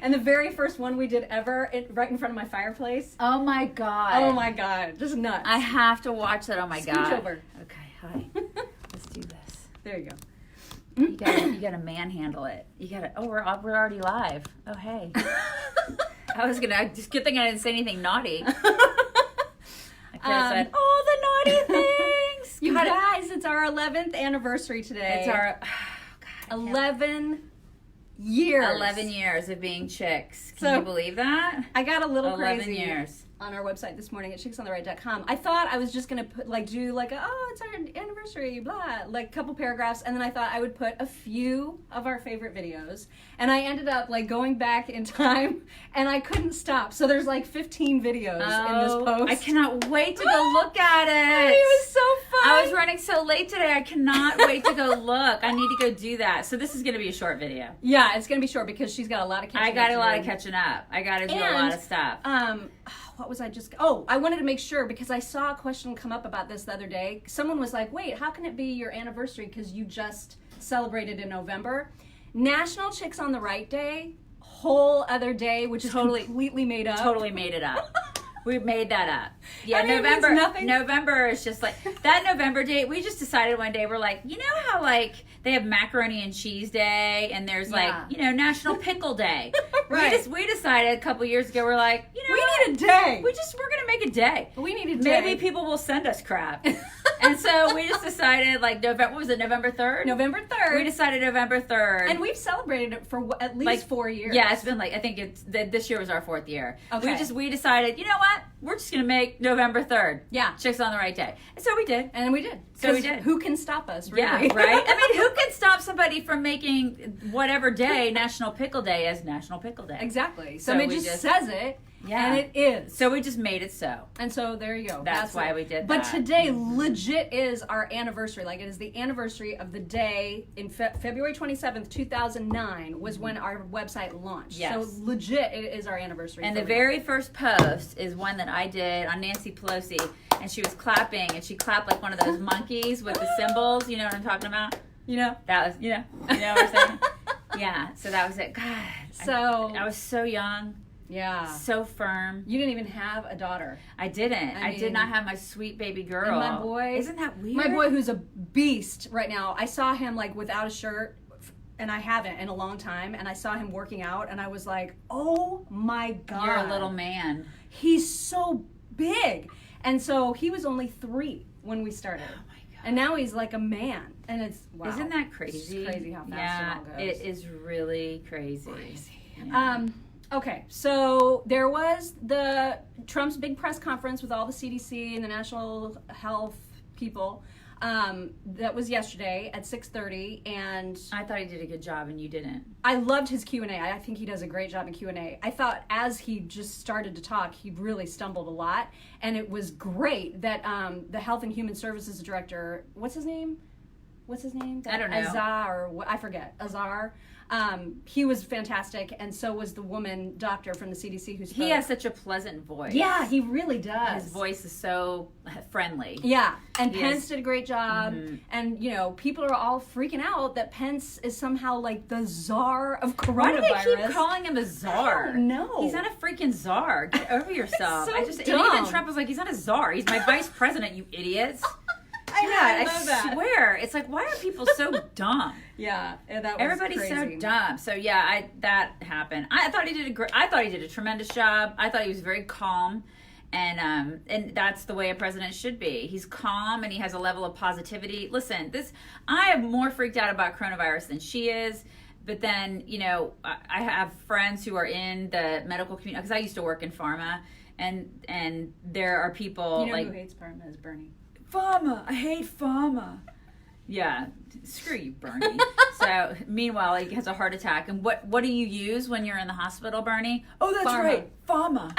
And the very first one we did ever, right in front of my fireplace. Oh my God. Oh my God. Just nuts. I have to watch that. Oh my God. Scooch over. Okay, hi. Let's do this. There you go. You gotta manhandle it. You gotta. Oh, we're already live. Oh hey. I was gonna. Just good thing I didn't say anything naughty. I could have said all the naughty things. You guys, it's our 11th anniversary today. It's our 11 years. 11 years of being chicks. Can you believe that? I got a little 11 crazy years. On our website this morning at chicksontheright.com. I thought I was just going to put do it's our anniversary, blah, like a couple paragraphs, and then I thought I would put a few of our favorite videos, and I ended up going back in time, and I couldn't stop. So there's 15 videos in this post. I cannot wait to go look at it. It was so fun. I was running so late today. I cannot wait to go look. I need to go do that. So this is going to be a short video. Yeah, it's going to be short because she's got a lot of catching up. I got a lot of catching up. I got to do a lot of stuff. What was I just... Oh, I wanted to make sure because I saw a question come up about this the other day. Someone was like, wait, how can it be your anniversary because you just celebrated in November? National Chicks on the Right Day, whole other day, which is completely made up. Totally made it up. We made that up. Yeah, I mean, November is just that November date. We just decided one day, we're like, you know how they have macaroni and cheese day and there's National Pickle Day. Right. We decided a couple years ago, we're like, we need a day. We're going to make a day. We need a day. Maybe people will send us crap. And so we just decided November, what was it, November 3rd? November 3rd. We decided November 3rd. And we've celebrated it for at least 4 years. Yeah, it's been I think this year was our 4th year. Okay. We decided, you know what? We're just going to make November 3rd. Yeah. Chicks on the Right Day. And so we did. And we did. So we did. Who can stop us, really? Yeah, right? I mean, who can stop somebody from making whatever day, National Pickle Day, as National Pickle Day? Exactly. Somebody just says it. Yeah. And it is. So we just made it so. And so there you go. That's why we did that. But today legit is our anniversary. It is the anniversary of the day in February 27th, 2009 was when our website launched. Yes. So legit it is our anniversary. And the very first post is one that I did on Nancy Pelosi, and she was clapping, and she clapped like one of those monkeys with the cymbals. You know what I'm talking about? That was, you know what I'm saying? Yeah, so that was it. God, so I was so young. Yeah. So firm. You didn't even have a daughter. I didn't. I did not have my sweet baby girl. And my boy. Isn't that weird? My boy, who's a beast right now, I saw him without a shirt, and I haven't in a long time, and I saw him working out, and I was like, oh my God. You're a little man. He's so big. And so he was only 3 when we started. Oh my God. And now he's like a man. And it's, wow. Isn't that crazy? It's crazy how fast it all goes. It is really crazy. Yeah. Okay, so there was Trump's big press conference with all the CDC and the National Health people. That was yesterday at 6:30, and I thought he did a good job, and you didn't. I loved his Q&A. I think he does a great job in Q&A. I thought as he just started to talk, he really stumbled a lot, and it was great that the Health and Human Services Director, what's his name? I don't know. Azar, or I forget. Azar. He was fantastic, and so was the woman doctor from the CDC who spoke. He has such a pleasant voice. Yeah, he really does. His voice is so friendly. Yeah, and Pence did a great job, and people are all freaking out that Pence is somehow the czar of coronavirus. Why do they keep calling him a czar? I don't know. He's not a freaking czar. Get over yourself. So and even Trump was like, he's not a czar. He's my vice president, you idiots. I love that. Swear. It's why are people so dumb? Yeah, that was Everybody's crazy. so dumb. So yeah, that happened. I thought he did a tremendous job. I thought he was very calm, and that's the way a president should be. He's calm and he has a level of positivity. Listen, I am more freaked out about coronavirus than she is. But then I have friends who are in the medical community because I used to work in pharma, and there are people who hates pharma is Bernie. Pharma. I hate pharma. Yeah, screw you, Bernie. So, meanwhile, he has a heart attack. And what do you use when you're in the hospital, Bernie? Oh, that's right, pharma.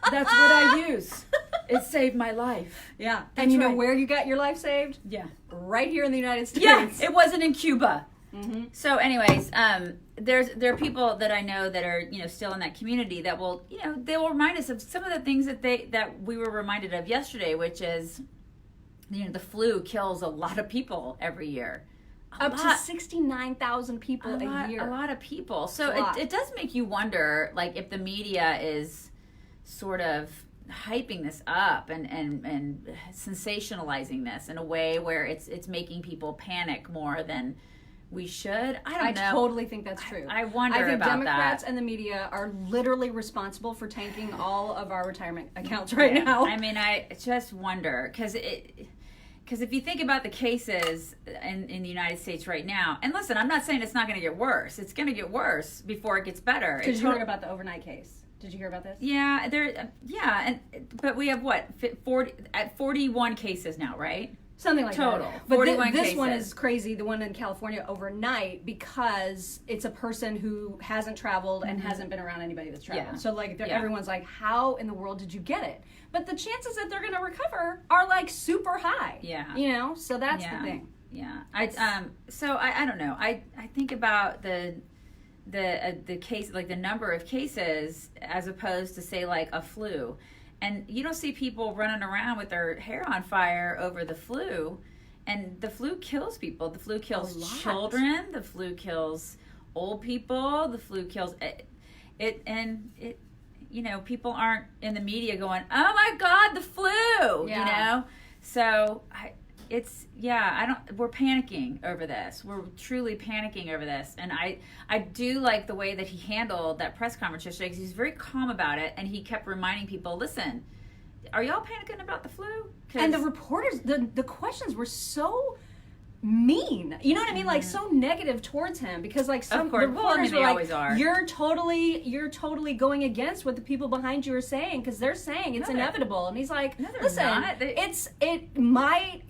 That's what I use. It saved my life. Yeah. And you know where you got your life saved? Yeah. Right here in the United States. Yeah, it wasn't in Cuba. Mm-hmm. So, anyways, there are people that I know that are still in that community that will they will remind us of some of the things that we were reminded of yesterday, which is the flu kills a lot of people every year. Up to 69,000 people a year. A lot of people. So it does make you wonder, like, if the media is sort of hyping this up and sensationalizing this in a way where it's making people panic more than we should. I don't know. I totally think that's true. I wonder I think about Democrats that. and the media are literally responsible for tanking all of our retirement accounts right now. I mean, I just wonder, because if you think about the cases in the United States right now, and listen, I'm not saying it's not going to get worse. It's going to get worse before it gets better. Did you hear about the overnight case? Did you hear about this? Yeah, but we have 41 cases now, right? Something like total. That. But 41 this cases. one is crazy, the one in California overnight, because it's a person who hasn't traveled and hasn't been around anybody that's traveled. Yeah. So like everyone's like, how in the world did you get it? But the chances that they're going to recover are like super high. Yeah. You know, so that's the thing. Yeah. I don't know. I think about the case, like the number of cases as opposed to, say, like a flu. And you don't see people running around with their hair on fire over the flu. And the flu kills people. The flu kills children. The flu kills old people. The flu kills it. You know, people aren't in the media going, "Oh my God, the flu!" Yeah. You know. So we're panicking over this. We're truly panicking over this. And I do like the way that he handled that press conference yesterday, because he's very calm about it, and he kept reminding people, listen, are y'all panicking about the flu? And the reporters, the questions were so mean. You know what I mean? Like so negative towards him, because like some reporters were like, you're totally going against what the people behind you are saying, because they're saying it's inevitable. And he's like, no, listen, it might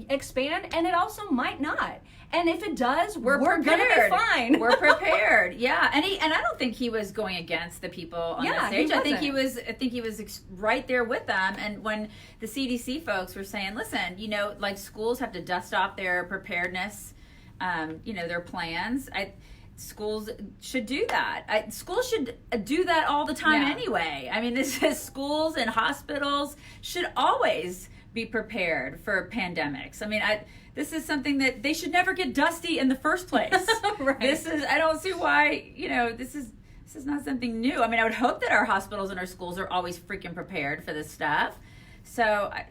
expand and it also might not. And if it does, we're gonna be fine. We're prepared. Yeah, and I don't think he was going against the people on the stage. I think he was right there with them. And when the CDC folks were saying, listen, you know, like schools have to dust off their preparedness, their plans. Schools should do that. Schools should do that all the time anyway. I mean, this is schools and hospitals should always be prepared for pandemics. I mean, this is something that they should never get dusty in the first place. Right. I don't see why, this is not something new. I mean, I would hope that our hospitals and our schools are always freaking prepared for this stuff. So, I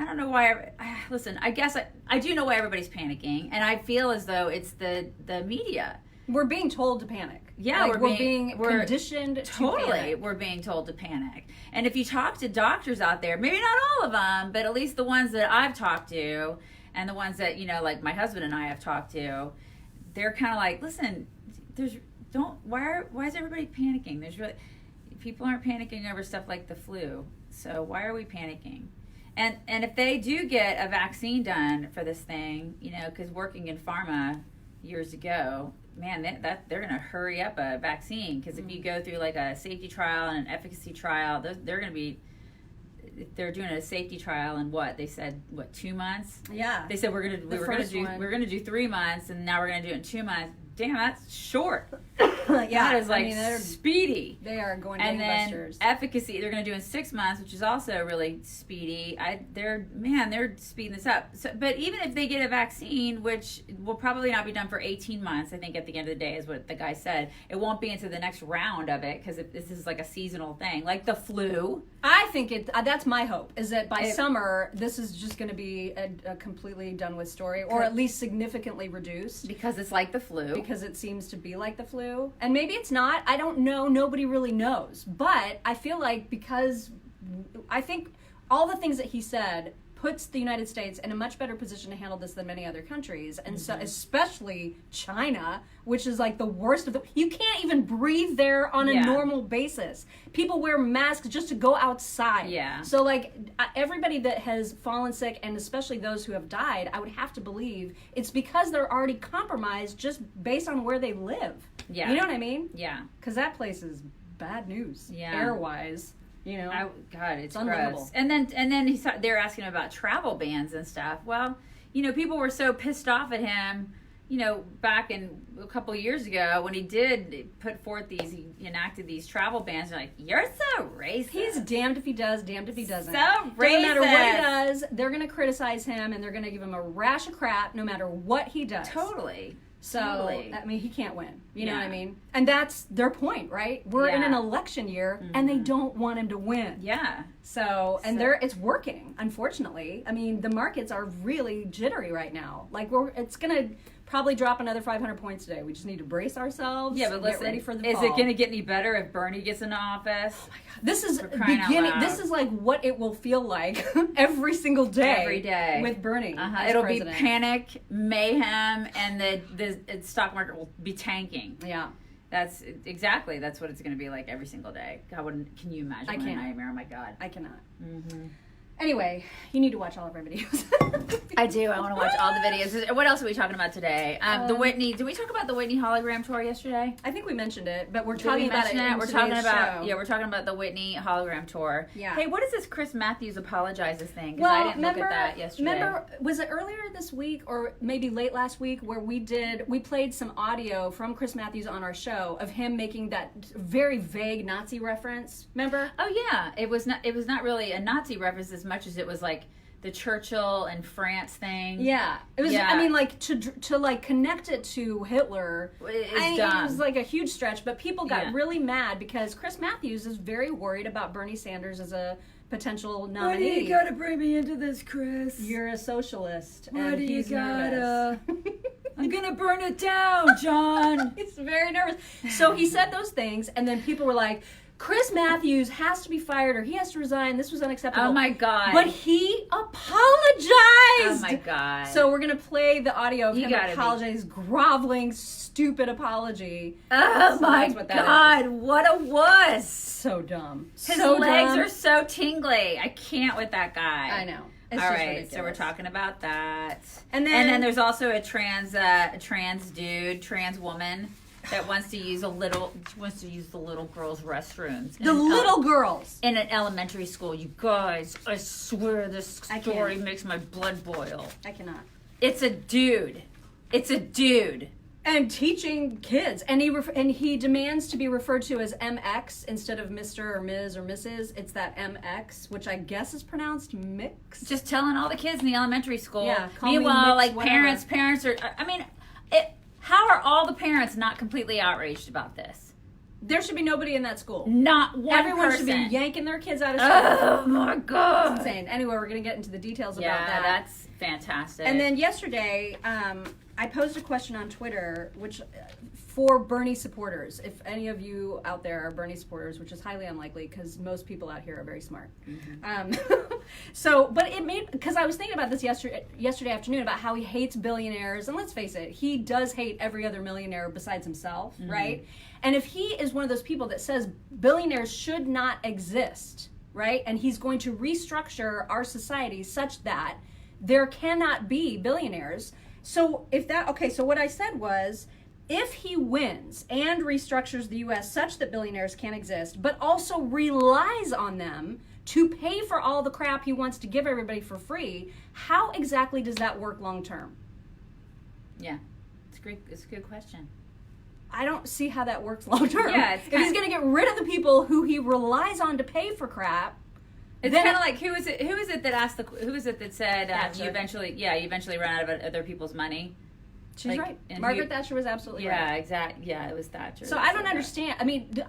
don't know why. Listen, I guess I do know why everybody's panicking, and I feel as though it's the media. We're being told to panic. Yeah, like we're being conditioned to panic. We're being told to panic. And if you talk to doctors out there, maybe not all of them, but at least the ones that I've talked to, and the ones that, like my husband and I have talked to, they're kind of like, listen, why is everybody panicking? People aren't panicking over stuff like the flu. So why are we panicking? And if they do get a vaccine done for this thing, because working in pharma years ago, man, they're going to hurry up a vaccine, because if you go through like a safety trial and an efficacy trial, they're doing a safety trial in what they said, 2 months? Yeah. They said we're going to do 3 months, and now we're going to do it in 2 months. Damn, that's short. Yeah, that is speedy. They are going and gangbusters. Then efficacy, they're going to do in 6 months, which is also really speedy. They're speeding this up. So, but even if they get a vaccine, which will probably not be done for 18 months, I think at the end of the day is what the guy said. It won't be into the next round of it, because this is like a seasonal thing, like the flu. I think that's my hope, is that by summer this is just going to be a completely done with story, or at least significantly reduced, because it's like the flu. Because it seems to be like the flu. And maybe it's not. I don't know. Nobody really knows. But I feel like, because I think all the things that he said puts the United States in a much better position to handle this than many other countries. And so, especially China, which is like the worst of you can't even breathe there on a normal basis. People wear masks just to go outside. Yeah. So like everybody that has fallen sick, and especially those who have died, I would have to believe it's because they're already compromised just based on where they live. Yeah. You know what I mean? Yeah. Because that place is bad news. Yeah. Air-wise. God, it's unlivable. gross. And then they're asking about travel bans and stuff. Well, people were so pissed off at him, back in a couple years ago when he did put forth he enacted these travel bans. You're like, you're so racist. He's damned if he does, damned if he doesn't. So racist. No matter what he does, they're going to criticize him and they're going to give him a rash of crap no matter what he does. Totally. So, Totally. I mean, he can't win. You know what I mean? And that's their point, right? We're in an election year, and they don't want him to win. Yeah. So it's working, unfortunately. I mean, the markets are really jittery right now. Like, it's going to probably drop another 500 points today. We just need to brace ourselves. Yeah, but listen, get ready for the is fall. it going to get any better if Bernie gets into office? Oh my God. This is crying out loud. This is like what it will feel like every single day. Every day with Bernie. It'll president. be panic, mayhem, and the stock market will be tanking. Yeah. That's what it's going to be like every single day. God, can you imagine? I what a can't. nightmare. Oh my God. I cannot. Mm-hmm. Anyway, you need to watch all of our videos. I do. I want to watch all the videos. What else are we talking about today? The Whitney. Did we talk about the Whitney hologram tour yesterday? I think we mentioned it, but we're Did talking we about mention it. We're talking about we're talking about the Whitney hologram tour. Yeah. Hey, what is this Chris Matthews apologizes thing? Because Well, I didn't look at that yesterday. Remember, was it earlier this week or maybe late last week where we played some audio from Chris Matthews on our show of him making that very vague Nazi reference? Remember? Oh yeah, it was not really a Nazi reference as much as it was like the Churchill and France thing. Yeah, it was. Yeah. I mean, like to like connect it to Hitler. It was like a huge stretch, but people got really mad because Chris Matthews is very worried about Bernie Sanders as a potential nominee. Why do you gotta bring me into this, Chris? You're a socialist. Why and do you he's gotta? nervous. I'm gonna burn it down, John. He's very nervous. So he said those things, and then people were like, Chris Matthews has to be fired or he has to resign. This was unacceptable. Oh my God. But he apologized. Oh my God. So we're going to play the audio of him apologizing, his groveling, stupid apology. Oh So my that's what that God. is. What a wuss. So dumb. His so legs dumb. are so tingly. I can't with that guy. I know. It's All just right, ridiculous. so we're talking about that. And then there's also a trans dude, trans woman that wants to use the little girls' restrooms. The little girls. In an elementary school. You guys, I swear this story makes my blood boil. I cannot. It's a dude. And teaching kids. And he demands to be referred to as MX instead of Mr. or Ms. or Mrs. It's that MX, which I guess is pronounced mix. Just telling all the kids in the elementary school. Yeah, call me Meanwhile, mix, like whatever. parents are, I mean, how are all the parents not completely outraged about this? There should be nobody in that school. Not one Everyone person. should be yanking their kids out of school. Oh my God. It's insane. Anyway, we're going to get into the details about that. Yeah, that's fantastic. And then yesterday, I posed a question on Twitter, which for Bernie supporters. If any of you out there are Bernie supporters, which is highly unlikely because most people out here are very smart. Mm-hmm. But it made, because I was thinking about this yesterday afternoon about how he hates billionaires, and let's face it, he does hate every other millionaire besides himself, right? And if he is one of those people that says billionaires should not exist, right? And he's going to restructure our society such that there cannot be billionaires. So so what I said was, if he wins and restructures the U.S. such that billionaires can't exist, but also relies on them to pay for all the crap he wants to give everybody for free, how exactly does that work long term? Yeah, it's a good question. I don't see how that works long term. Yeah, if he's going to get rid of the people who he relies on to pay for crap, it's kind of like who is it that said Thatcher. you eventually run out of other people's money. She's right. Margaret Thatcher was absolutely right. Yeah, exactly. Yeah, it was Thatcher. So I don't understand. I mean,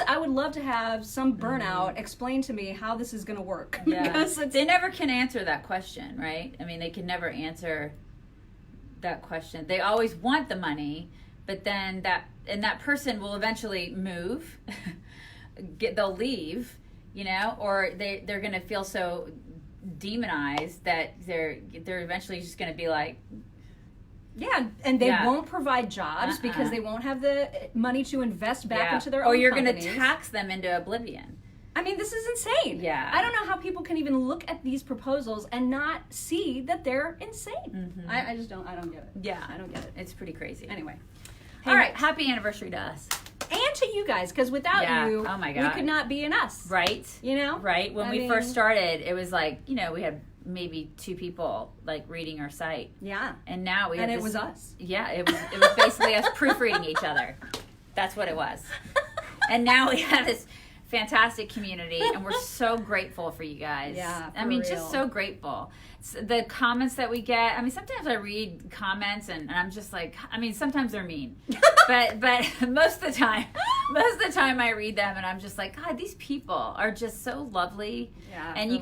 I would love to have some burnout explain to me how this is going to work. Yeah. Because they never can answer that question, right? I mean, they can never answer that question. They always want the money, but then that person will eventually move. They'll leave, or they're going to feel so demonized that they're eventually just going to be like. Yeah, and they won't provide jobs because they won't have the money to invest back into their own Or you're going to tax them into oblivion. I mean, this is insane. Yeah. I don't know how people can even look at these proposals and not see that they're insane. Mm-hmm. I just don't get it. Yeah. I don't get it. It's pretty crazy. Anyway. All right. Happy anniversary to us. And to you guys, because without you, oh my we God, could not be in us. Right. You know? Right. When we first started, it was like, you know, we had maybe 2 people like reading our site. Yeah. And now we have it was us. Yeah, it was basically us proofreading each other. That's what it was. And now we have this fantastic community, and we're so grateful for you guys. Yeah, I mean, just so grateful. The comments that we get, I mean, sometimes I read comments and I'm just like, I mean, sometimes they're mean, but most of the time I read them and I'm just like, God, these people are just so lovely. Yeah, and you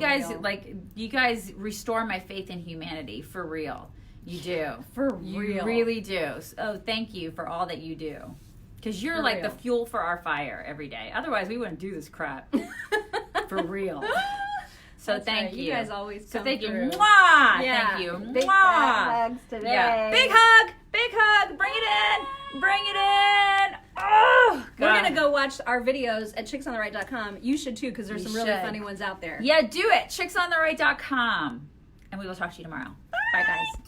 guys restore my faith in humanity, for real. You do. For real. You really do. Oh, thank you for all that you do. Because you're like the fuel for our fire every day. Otherwise, we wouldn't do this crap. For real. So thank you. You guys always come thank through. You. Mwah! Yeah. Thank you. Big Mwah! hugs today. Yeah. Big hug. Big hug. Bring it in. Bring it in. Oh, God. We're going to go watch our videos at chicksontheright.com. You should too, because there's some really funny ones out there. Yeah, do it. Chicksontheright.com. And we will talk to you tomorrow. Bye, guys.